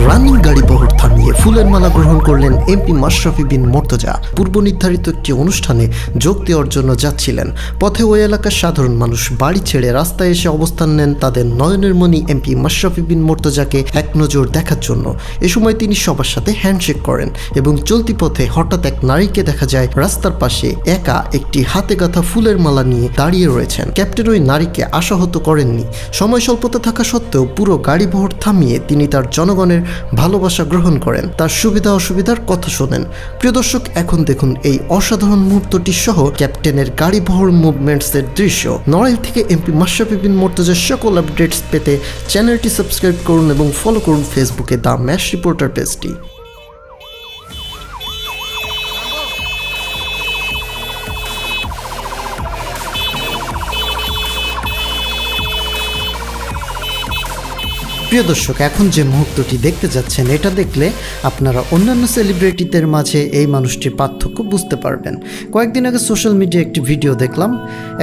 Running গাড়ি বহর থামিয়ে ফুলের মালা গ্রহণ করলেন এমপি মাশরাফি বিন মুর্তজা। পূর্ব নির্ধারিত একটি অনুষ্ঠানে যোগ দেওয়ার জন্য যাচ্ছিলেন। পথে ওই এলাকার সাধারণ মানুষ বাড়ি ছেড়ে রাস্তায় এসে অবস্থান নেন তাদের নয়নের মণি এমপি মাশরাফি বিন মুর্তজাকে এক নজর দেখার জন্য। এ সময় তিনি সবার সাথে হ্যান্ডশেক করেন এবং চলতি পথে হঠাৎ এক নারীকে দেখা যায় রাস্তার পাশে একা একটি হাতে গাঁথা ফুলের মালা নিয়ে দাঁড়িয়ে রয়েছেন। ক্যাপ্টেন ওই নারীকে আশাহত করেননি। সময় স্বল্পতা থাকা সত্ত্বেও পুরো গাড়ি বহর থামিয়ে তিনি তার জনগণের ভালোবাসা গ্রহণ করেন, তার সুবিধা অসুবিধার কথা শোনেন। প্রিয় দর্শক, এখন দেখুন এই অসাধারণ মুহূর্তটি সহ ক্যাপ্টেনের গাড়ি বহর মুভমেন্টসের দৃশ্য। নড়াইল থেকে এমপি মাশরাফি বিন মুর্তজার সকল আপডেটস পেতে চ্যানেলটি সাবস্ক্রাইব করুন এবং ফলো করুন ফেসবুকে দ্য ম্যাশ রিপোর্টার পেজটি। প্রিয় দর্শক, এখন যে মুহূর্তটি দেখতে যাচ্ছেন এটা দেখলে আপনারা অন্যান্য সেলিব্রিটিদের মাঝে এই মানুষটির পার্থক্য বুঝতে পারবেন। কয়েকদিন আগে সোশ্যাল মিডিয়ায় একটি ভিডিও দেখলাম,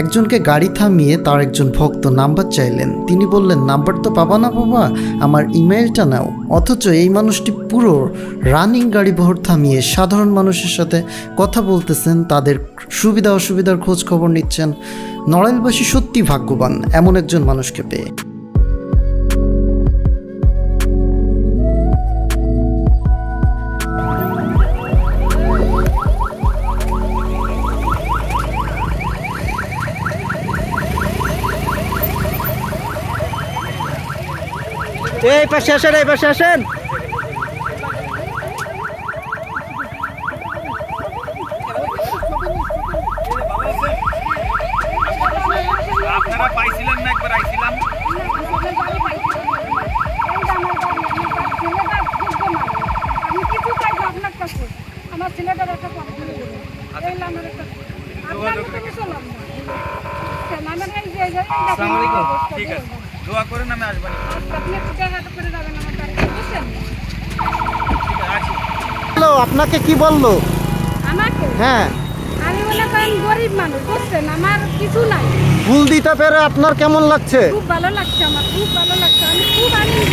একজনকে গাড়ি থামিয়ে তার একজন ভক্ত নাম্বার চাইলেন। তিনি বললেন, নাম্বার তো পাবা না বাবা, আমার ইমেইলটা নাও। অথচ এই মানুষটি পুরো রানিং গাড়ি বহর থামিয়ে সাধারণ মানুষের সাথে কথা বলতেছেন, তাদের সুবিধা অসুবিধার খোঁজ খবর নিচ্ছেন। নড়াইলবাসী সত্যি ভাগ্যবান এমন একজন মানুষকে পেয়ে। এই পাশে আসেন, এই পাশে আসেন। আপনারা পাইছিলেন না? একবার আইছিলাম। আমার ছেলেটার একটা ঠিক আছে, দোয়া করেন, আমি আসবো। হ্যালো, আপনাকে কি বললো? আমাকে? হ্যাঁ, আমি মনে করেন গরিব মানুষ, বুঝছেন, আমার কিছু নাই। ফুল দিতে পেরে আপনার কেমন লাগছে? খুব ভালো লাগছে, আমার খুব ভালো লাগছে, আমি খুব আনন্দিত।